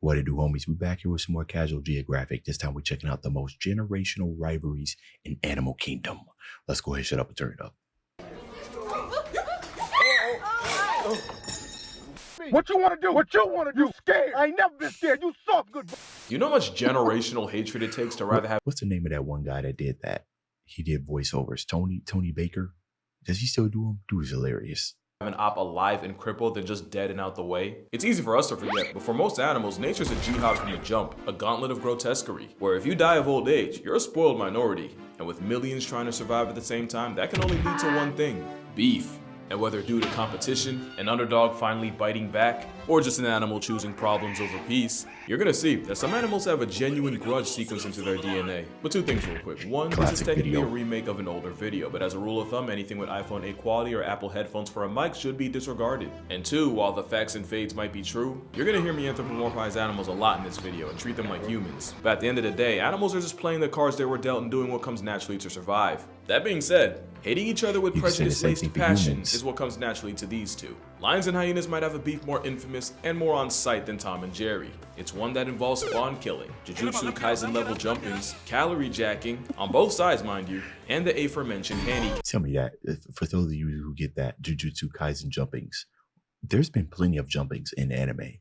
What it do, homies? We back here with some more casual Geographic. This time we're checking out the most generational rivalries in Animal Kingdom. Let's go ahead, shut up, and turn it up. What you want to do? What you want to do? Scared? I ain't never been scared. You soft good. You know how much generational hatred it takes to rather have What's the name of that one guy that did that? He did voiceovers. Tony Baker. Does he still do them? Dude is hilarious. an op alive and crippled than just dead and out the way? It's easy for us to forget, but for most animals, nature's a jihad from the jump, a gauntlet of grotesquerie, where if you die of old age, you're a spoiled minority. And with millions trying to survive at the same time, that can only lead to one thing: beef. And whether due to competition, an underdog finally biting back, or just an animal choosing problems over peace, you're gonna see that some animals have a genuine grudge sequence into their DNA. But two things real quick. One, this is technically a remake of an older video, but as a rule of thumb, anything with iPhone 8 quality or Apple headphones for a mic should be disregarded. And two, while the facts and fades might be true, you're gonna hear me anthropomorphize animals a lot in this video and treat them like humans. But at the end of the day, animals are just playing the cards they were dealt and doing what comes naturally to survive. That being said, hating each other with prejudice-laced passion is what comes naturally to these two. Lions and hyenas might have a beef more infamous and more on sight than Tom and Jerry. It's one that involves spawn killing, Jujutsu Kaisen level jumpings, calorie jacking, on both sides mind you, and the aforementioned handicap. Tell me that, for those of you who get that, Jujutsu Kaisen jumpings, there's been plenty of jumpings in anime.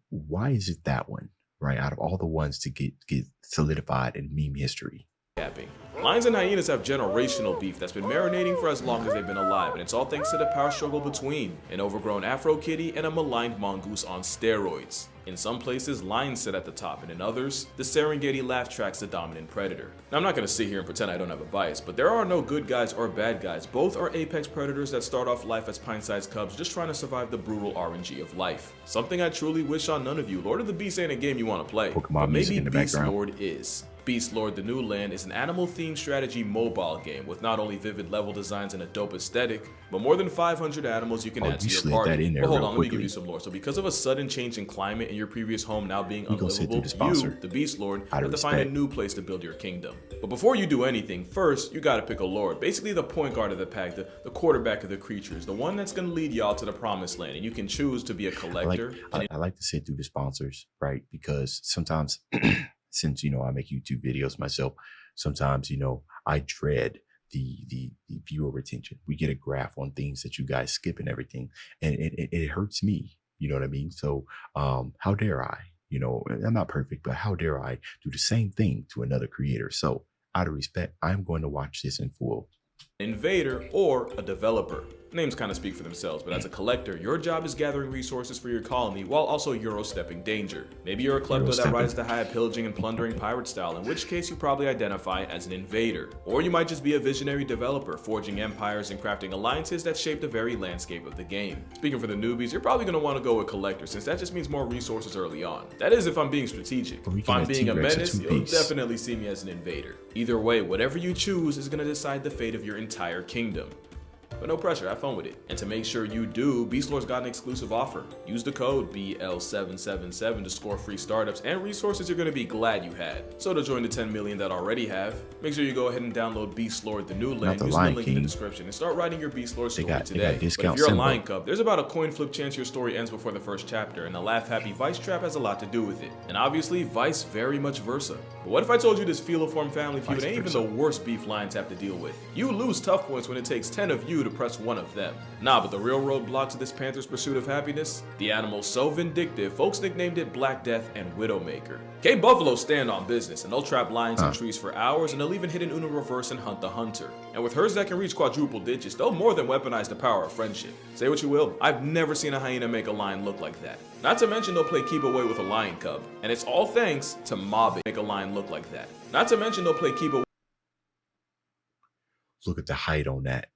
Why is it that one, right, out of all the ones to get solidified in meme history? Lions and hyenas have generational beef that's been marinating for as long as they've been alive, and it's all thanks to the power struggle between an overgrown Afro kitty and a maligned mongoose on steroids. In some places, lions sit at the top, and in others, the Serengeti laugh track's the dominant predator. Now, I'm not going to sit here and pretend I don't have a bias, but there are no good guys or bad guys. Both are apex predators that start off life as pint-sized cubs just trying to survive the brutal RNG of life. Something I truly wish on none of you. Lord of the Beast ain't a game you want to play, but maybe Beast Lord is. Beast Lord: The New Land is an animal-themed strategy mobile game with not only vivid level designs and a dope aesthetic, but more than 500 animals you can add to your party. But hold on, let me give you some lore. So because of a sudden change in climate and your previous home now being unlivable, you, the Beast Lord, have to find a new place to build your kingdom. But before you do anything, first, you gotta pick a lord. Basically the point guard of the pack, the quarterback of the creatures, the one that's gonna lead y'all to the promised land, and you can choose to be a collector. I like to sit through the sponsors, right? Because sometimes since, you know, I make YouTube videos myself, sometimes, you know, I dread the viewer retention. We get a graph on things that you guys skip and everything, and it hurts me, you know what I mean? So how dare I, you know, I'm not perfect, but how dare I do the same thing to another creator? So out of respect, I'm going to watch this in full. Invader or a developer. Names kind of speak for themselves, but as a collector, your job is gathering resources for your colony while also Euro-stepping danger. Maybe you're a klepto that rises to high at pillaging and plundering pirate style, in which case you probably identify as an invader. Or you might just be a visionary developer, forging empires and crafting alliances that shape the very landscape of the game. Speaking for the newbies, you're probably going to want to go with collector, since that just means more resources early on. That is if I'm being strategic. If I'm being a menace, you'll definitely see me as an invader. Either way, whatever you choose is going to decide the fate of your entire kingdom. But no pressure, have fun with it. And to make sure you do, Beast Lord's got an exclusive offer. Use the code BL777 to score free startups and resources you're gonna be glad you had. So to join the 10 million that already have, make sure you go ahead and download Beast Lord: The New Land using the link in the description and start writing your Beast Lord story today. But if you're a lion cub, there's about a coin flip chance your story ends before the first chapter, and the laugh happy Vice trap has a lot to do with it. And obviously, Vice very much versa. But what if I told you this Feliform family feud ain't even the worst beef lions have to deal with? You lose tough points when it takes 10 of you to press one of them. Nah, but the real roadblock to this panther's pursuit of happiness? The animal so vindictive, folks nicknamed it Black Death and Widowmaker. Buffalo stand on business, and they'll trap lions in trees for hours, and they'll even hit an Uno reverse and hunt the hunter. And with herds that can reach quadruple digits, they'll more than weaponize the power of friendship. Say what you will, I've never seen a hyena make a lion look like that. Not to mention they'll play keep away with a lion cub, and it's all thanks to mobbing make a lion look like that. Not to mention they'll play keep away. Look at the height on that.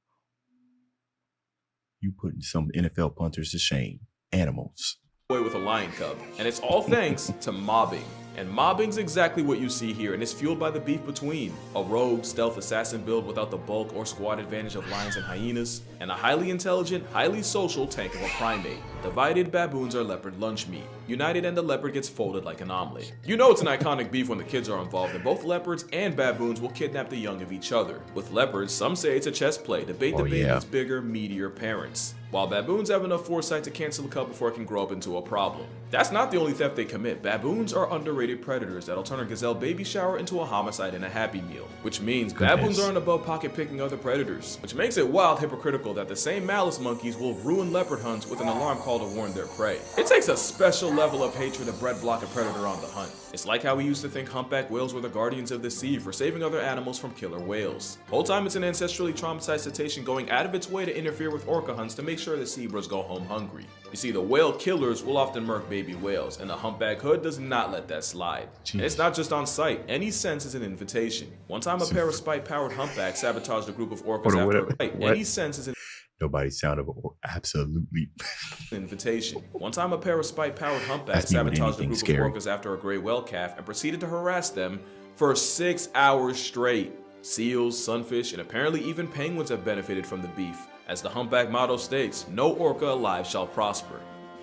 You putting some NFL punters to shame. Animals. With a lion cub, and it's all thanks to mobbing. And mobbing's exactly what you see here, and it's fueled by the beef between a rogue stealth assassin build without the bulk or squad advantage of lions and hyenas, and a highly intelligent, highly social tank of a primate. Divided, baboons are leopard lunch meat. United, and the leopard gets folded like an omelet. You know it's an iconic beef when the kids are involved, and both leopards and baboons will kidnap the young of each other. With leopards, some say it's a chess play, debate the baby's bigger, meatier parents. while baboons have enough foresight to cancel a cub before it can grow up into a problem. That's not the only theft they commit. Baboons are underrated predators that'll turn a gazelle baby shower into a homicide and a Happy Meal, which means baboons aren't above pocket picking other predators, which makes it wild hypocritical that the same malice monkeys will ruin leopard hunts with an alarm call to warn their prey. It takes a special level of hatred to bread block a predator on the hunt. It's like how we used to think humpback whales were the guardians of the sea for saving other animals from killer whales. Whole time it's an ancestrally traumatized cetacean going out of its way to interfere with orca hunts to make sure the zebras go home hungry. You see, the whale killers will often murk baby whales, and the humpback hood does not let that slide. And it's not just on sight. Any sense is an invitation. One time a pair of spite-powered humpbacks sabotaged a group of orcas after a fight. Any sense is an Nobody sounded absolutely invitation. One time a pair of spite-powered humpbacks sabotaged a group of orcas after a gray whale calf and proceeded to harass them for 6 hours straight. Seals, sunfish, and apparently even penguins have benefited from the beef. As the humpback motto states, no orca alive shall prosper.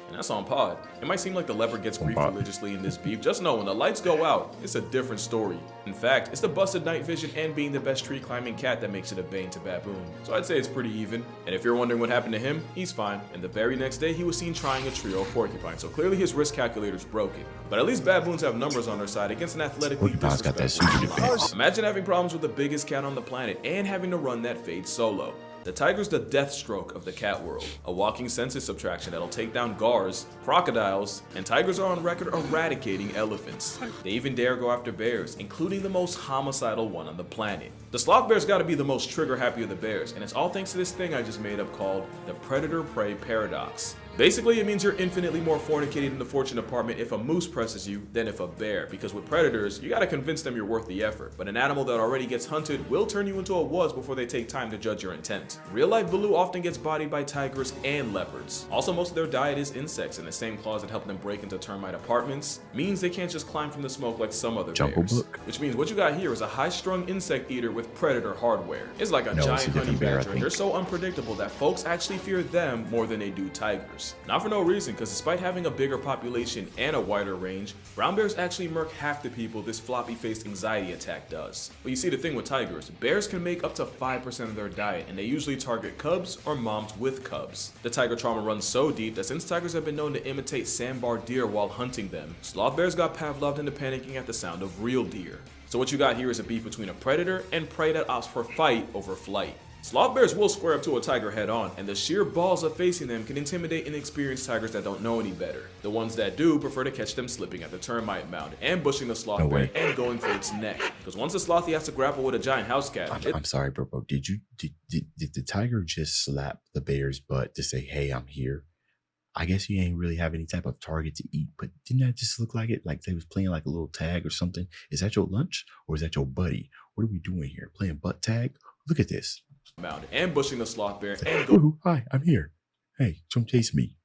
And that's on pod. It might seem like the leopard gets grief religiously in this beef. Just know when the lights go out, it's a different story. In fact, it's the busted night vision and being the best tree climbing cat that makes it a bane to baboon. So I'd say it's pretty even. And if you're wondering what happened to him, he's fine. And the very next day, he was seen trying a trio of porcupines. So clearly his risk calculator's broken. But at least baboons have numbers on their side against an athletically disrespectful. Imagine having problems with the biggest cat on the planet and having to run that fade solo. The tiger's the death stroke of the cat world, a walking census subtraction that'll take down gars, crocodiles, and tigers are on record eradicating elephants. They even dare go after bears, including the most homicidal one on the planet. The sloth bear's gotta be the most trigger happy of the bears, and it's all thanks to this thing I just made up called the predator-prey paradox. Basically, it means you're infinitely more fornicated in the fortune department if a moose presses you than if a bear, because with predators, you gotta convince them you're worth the effort, but an animal that already gets hunted will turn you into a was before they take time to judge your intent. Real-life Baloo often gets bodied by tigers and leopards. Also, most of their diet is insects, and the same claws that help them break into termite apartments means they can't just climb from the smoke like some other bears. Which means what you got here is a high-strung insect eater with predator hardware. It's like a giant honey badger, and they're so unpredictable that folks actually fear them more than they do tigers. Not for no reason, because despite having a bigger population and a wider range, brown bears actually murk half the people this floppy-faced anxiety attack does. But you see, the thing with tigers, bears can make up to 5% of their diet, and they usually target cubs or moms with cubs. The tiger trauma runs so deep that since tigers have been known to imitate sandbar deer while hunting them, sloth bears got Pavloved into panicking at the sound of real deer. So what you got here is a beef between a predator and prey that opts for fight over flight. Sloth bears will square up to a tiger head on, and the sheer balls of facing them can intimidate inexperienced tigers that don't know any better. The ones that do prefer to catch them slipping at the termite mound, ambushing the sloth bear and going for its neck. Because once a slothy has to grapple with a giant house cat, I'm sorry, bro. Did the tiger just slap the bear's butt to say, "Hey, I'm here"? I guess you ain't really have any type of target to eat, but didn't that just look like it? Like they was playing like a little tag or something? Is that your lunch or is that your buddy? What are we doing here? Playing butt tag? Look at this. Mound, ambushing the sloth bear and Ooh, hi, I'm here. Hey, come chase me.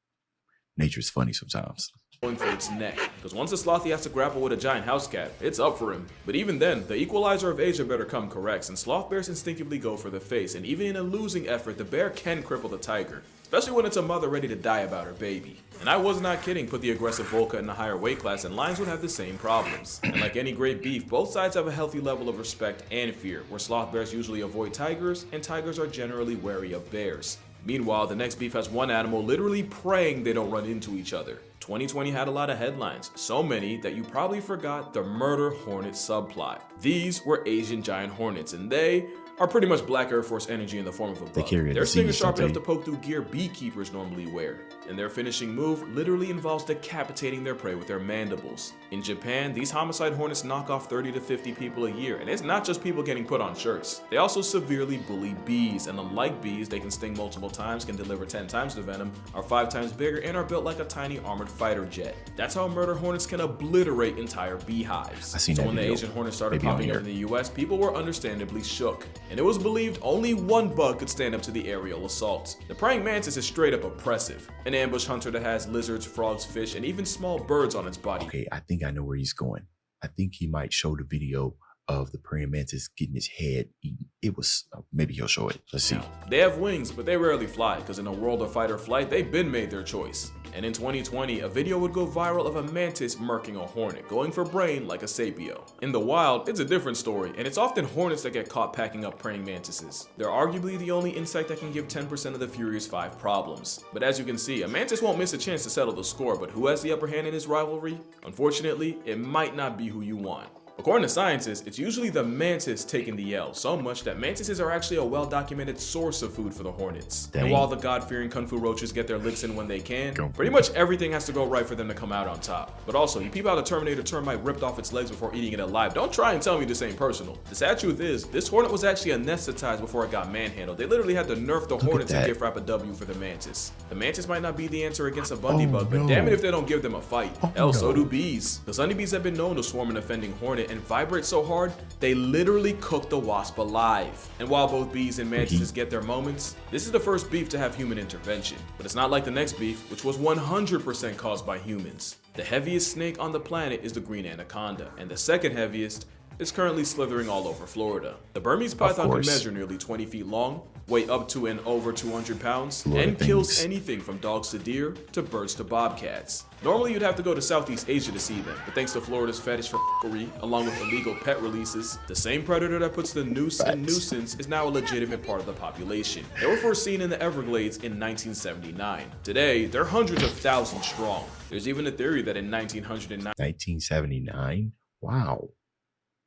Nature's funny sometimes. Going for its neck, because once a slothy has to grapple with a giant house cat, it's up for him. But even then, the equalizer of Asia better come correct, and sloth bears instinctively go for the face, and even in a losing effort, the bear can cripple the tiger, especially when it's a mother ready to die about her baby. And I was not kidding, put the aggressive Volca in a higher weight class and lions would have the same problems. And like any great beef, both sides have a healthy level of respect and fear, where sloth bears usually avoid tigers, and tigers are generally wary of bears. Meanwhile, the next beef has one animal literally praying they don't run into each other. 2020 had a lot of headlines, so many that you probably forgot the murder hornet subplot. These were Asian giant hornets, and they are pretty much Black Air Force energy in the form of a bug. Their sting is sharp enough to poke through gear beekeepers normally wear, and their finishing move literally involves decapitating their prey with their mandibles. In Japan, these homicide hornets knock off 30 to 50 people a year, and it's not just people getting put on shirts. They also severely bully bees, and unlike bees, they can sting multiple times, can deliver 10 times the venom, are 5 times bigger, and are built like a tiny armored fighter jet. That's how murder hornets can obliterate entire beehives. So when the Asian hornets started popping up in the US, people were understandably shook. And it was believed only one bug could stand up to the aerial assaults. The praying mantis is straight up oppressive. An ambush hunter that has lizards, frogs, fish, and even small birds on its body. Okay, I think I know where he's going. I think he might show the video of the praying mantis getting his head eaten. It was, maybe he'll show it. Let's see. They have wings, but they rarely fly, because in a world of fight or flight, they've been made their choice. And in 2020, a video would go viral of a mantis murking a hornet, going for brain like a sapio. In the wild, it's a different story, and it's often hornets that get caught packing up praying mantises. They're arguably the only insect that can give 10% of the Furious 5 problems. But as you can see, a mantis won't miss a chance to settle the score, but who has the upper hand in this rivalry? Unfortunately, it might not be who you want. According to scientists, it's usually the mantis taking the L, so much that mantises are actually a well-documented source of food for the hornets. Dang. And while the God-fearing kung fu roaches get their licks in when they can, pretty much everything has to go right for them to come out on top. But also, you peep out a Terminator termite ripped off its legs before eating it alive. Don't try and tell me this ain't personal. The sad truth is, this hornet was actually anesthetized before it got manhandled. They literally had to nerf the hornet to gift wrap a W for the mantis. The mantis might not be the answer against a Bundy bug, but damn it if they don't give them a fight. Hell, so do bees. The honeybees have been known to swarm an offending hornet and vibrate so hard, they literally cook the wasp alive. And while both bees and mantises get their moments, this is the first beef to have human intervention. But it's not like the next beef, which was 100% caused by humans. The heaviest snake on the planet is the green anaconda, and the second heaviest is currently slithering all over Florida. The Burmese python can measure nearly 20 feet long, weigh up to and over 200 pounds, and kills anything from dogs to deer to birds to bobcats. Normally you'd have to go to Southeast Asia to see them, but thanks to Florida's fetish for f***ery, along with illegal pet releases, the same predator that puts the noose in nuisance is now a legitimate part of the population. They were first seen in the Everglades in 1979. Today, they're hundreds of thousands strong. There's even a theory that in 1979? Wow.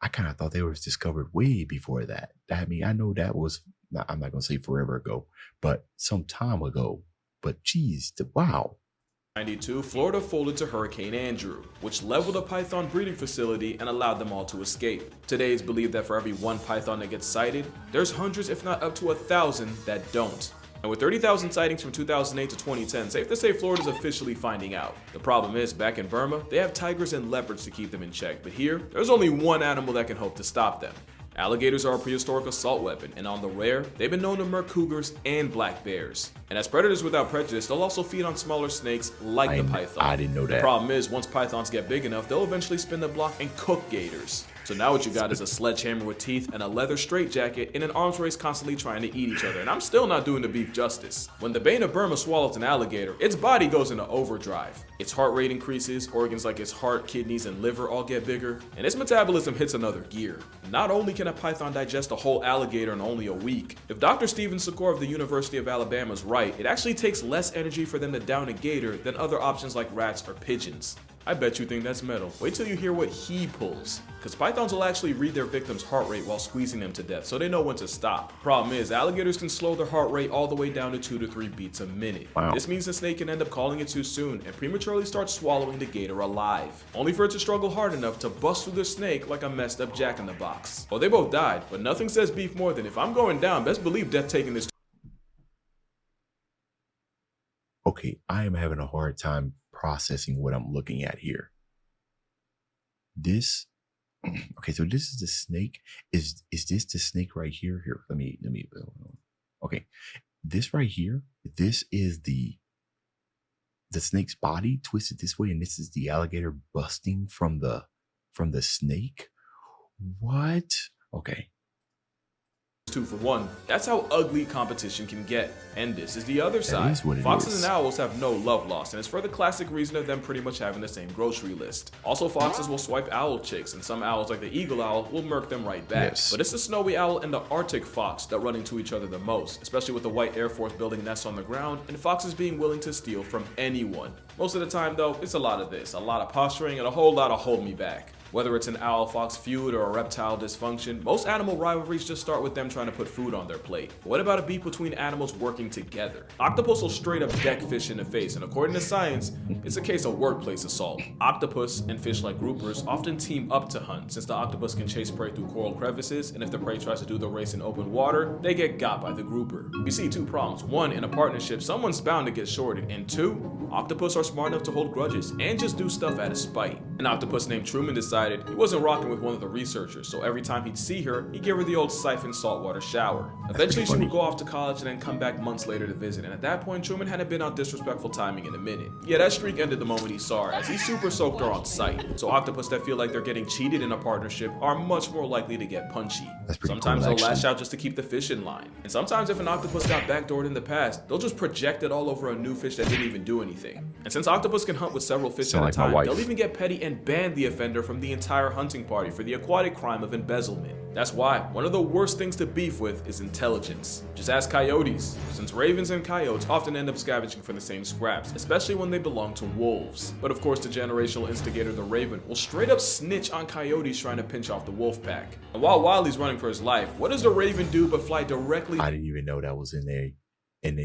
I kind of thought they were discovered way before that. I mean, I know that was, I'm not going to say forever ago, but some time ago. But geez, wow. 1992, Florida folded to Hurricane Andrew, which leveled a python breeding facility and allowed them all to escape. Today it's believed that for every one python that gets sighted, there's hundreds if not up to 1,000 that don't. And with 30,000 sightings from 2008 to 2010, safe to say Florida's officially finding out. The problem is, back in Burma, they have tigers and leopards to keep them in check, but here, there's only one animal that can hope to stop them. Alligators are a prehistoric assault weapon, and on the rare, they've been known to murk cougars and black bears. And as predators without prejudice, they'll also feed on smaller snakes like the python. I didn't know that. The problem is, once pythons get big enough, they'll eventually spin the block and cook gators. So now what you got is a sledgehammer with teeth and a leather straitjacket in an arms race constantly trying to eat each other, and I'm still not doing the beef justice. When the Bane of Burma swallows an alligator, its body goes into overdrive. Its heart rate increases, organs like its heart, kidneys, and liver all get bigger, and its metabolism hits another gear. Not only can a python digest a whole alligator in only a week, if Dr. Steven Secor of the University of Alabama is right, it actually takes less energy for them to down a gator than other options like rats or pigeons. I bet you think that's metal. Wait till you hear what he pulls. Cause pythons will actually read their victim's heart rate while squeezing them to death, so they know when to stop. Problem is, alligators can slow their heart rate all the way down to 2 to 3 beats a minute. Wow. This means the snake can end up calling it too soon and prematurely start swallowing the gator alive, only for it to struggle hard enough to bust through the snake like a messed up jack-in-the-box. Well, they both died, but nothing says beef more than if I'm going down, best believe death taking this. Okay, I am having a hard time processing what I'm looking at here. This, okay, so this is the snake. Is this the snake right here? Here, let me. Okay, this right here. This is the snake's body twisted this way, and this is the alligator busting from the snake. What? Okay. 2 for 1. That's how ugly competition can get. And this is the other side. Foxes and owls have no love lost, and it's for the classic reason of them pretty much having the same grocery list. Also, foxes will swipe owl chicks, and some owls like the eagle owl will murk them right back. Yes. But it's the snowy owl and the Arctic fox that run into each other the most, especially with the white Air Force building nests on the ground and foxes being willing to steal from anyone. Most of the time though, it's a lot of this, a lot of posturing and a whole lot of hold me back. Whether it's an owl-fox feud or a reptile dysfunction, most animal rivalries just start with them trying to put food on their plate. But what about a beef between animals working together? Octopus will straight up deck fish in the face, and according to science, it's a case of workplace assault. Octopus and fish like groupers often team up to hunt, since the octopus can chase prey through coral crevices, and if the prey tries to do the race in open water, they get got by the grouper. You see 2 problems. 1, in a partnership, someone's bound to get shorted, and 2, octopus are smart enough to hold grudges and just do stuff out of spite. An octopus named Truman decides decided he wasn't rocking with one of the researchers, so every time he'd see her, he'd give her the old siphon saltwater shower. Eventually, she would go off to college and then come back months later to visit, and at that point, Truman hadn't been on disrespectful timing in a minute. Yeah, that streak ended the moment he saw her, as he super soaked her on sight. So octopus that feel like they're getting cheated in a partnership are much more likely to get punchy. Sometimes they'll lash out just to keep the fish in line. And sometimes if an octopus got backdoored in the past, they'll just project it all over a new fish that didn't even do anything. And since octopus can hunt with several fish at a time, they'll even get petty and ban the offender from the entire hunting party for the aquatic crime of embezzlement. That's why one of the worst things to beef with is intelligence. Just ask coyotes, since ravens and coyotes often end up scavenging for the same scraps, especially when they belong to wolves. But of course, the generational instigator, the raven, will straight up snitch on coyotes trying to pinch off the wolf pack. And while Wiley's running for his life, what does the raven do but fly directly— I didn't even know that was in their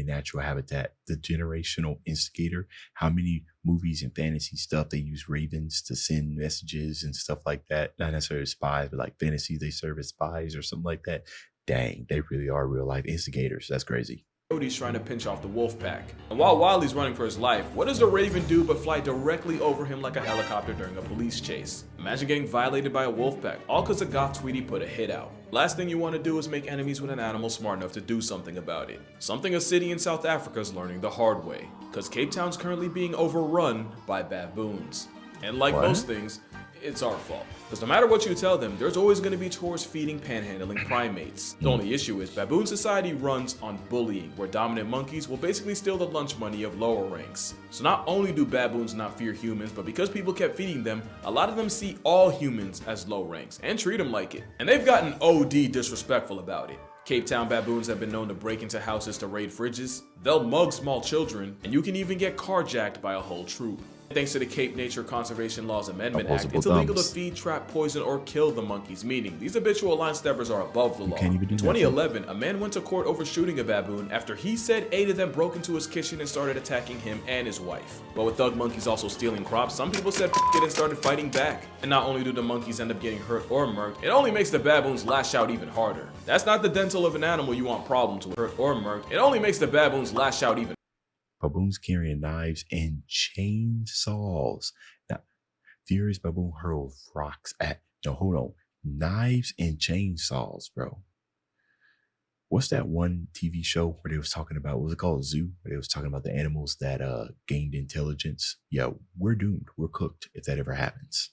natural habitat. The generational instigator. How many movies and fantasy stuff they use ravens to send messages and stuff like that? Not necessarily spies, but like fantasy, they serve as spies or something like that. Dang, they really are real life instigators. That's crazy. Coyotes trying to pinch off the wolf pack. And while Wiley's running for his life, what does the raven do but fly directly over him like a helicopter during a police chase? Imagine getting violated by a wolf pack, all because a goth tweety put a hit out. Last thing you want to do is make enemies with an animal smart enough to do something about it. Something a city in South Africa is learning the hard way, because Cape Town's currently being overrun by baboons. And like most things, it's our fault. Because no matter what you tell them, there's always going to be tours feeding panhandling primates. The only issue is baboon society runs on bullying, where dominant monkeys will basically steal the lunch money of lower ranks. So not only do baboons not fear humans, but because people kept feeding them, a lot of them see all humans as low ranks and treat them like it. And they've gotten OD disrespectful about it. Cape Town baboons have been known to break into houses to raid fridges, they'll mug small children, and you can even get carjacked by a whole troop. Thanks to the Cape Nature Conservation Laws Amendment Act, it's illegal to feed, trap, poison, or kill the monkeys, meaning these habitual line steppers are above the law. In 2011, a man went to court over shooting a baboon after he said 8 of them broke into his kitchen and started attacking him and his wife. But with thug monkeys also stealing crops, some people said f it and started fighting back. And not only do the monkeys end up getting hurt or murked, it only makes the baboons lash out even harder. That's not the dental of an animal you want problems with. Hurt or murked, it only makes the baboons lash out even. Baboons carrying knives and chainsaws. Now, furious baboon hurled rocks at, no, hold on, knives and chainsaws, bro. What's that one TV show where they was talking about, what was it called, Zoo? Where they was talking about the animals that gained intelligence. Yeah, we're doomed. We're cooked if that ever happens.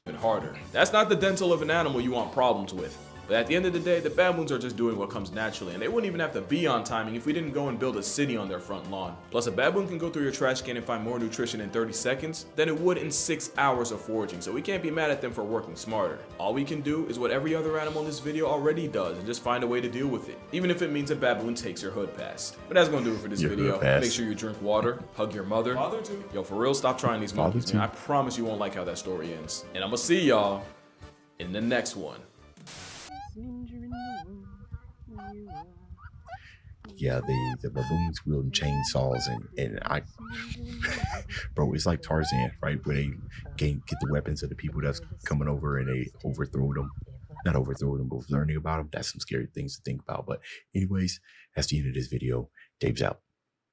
Even harder. That's not the dental of an animal you want problems with. But at the end of the day, the baboons are just doing what comes naturally, and they wouldn't even have to be on timing if we didn't go and build a city on their front lawn. Plus, a baboon can go through your trash can and find more nutrition in 30 seconds than it would in 6 hours of foraging, so we can't be mad at them for working smarter. All we can do is what every other animal in this video already does, and just find a way to deal with it, even if it means a baboon takes your hood pass. But that's gonna do it for this video. Make sure you drink water, hug your mother. Father too. Yo, for real, stop trying these monkeys, man. I promise you won't like how that story ends. And I'm gonna see y'all in the next one. Yeah, the baboons wielding chainsaws and I, bro, it's like Tarzan, right? Where they get the weapons of the people that's coming over and they overthrow them. Not overthrow them, but learning about them. That's some scary things to think about. But anyways, that's the end of this video. Dave's out.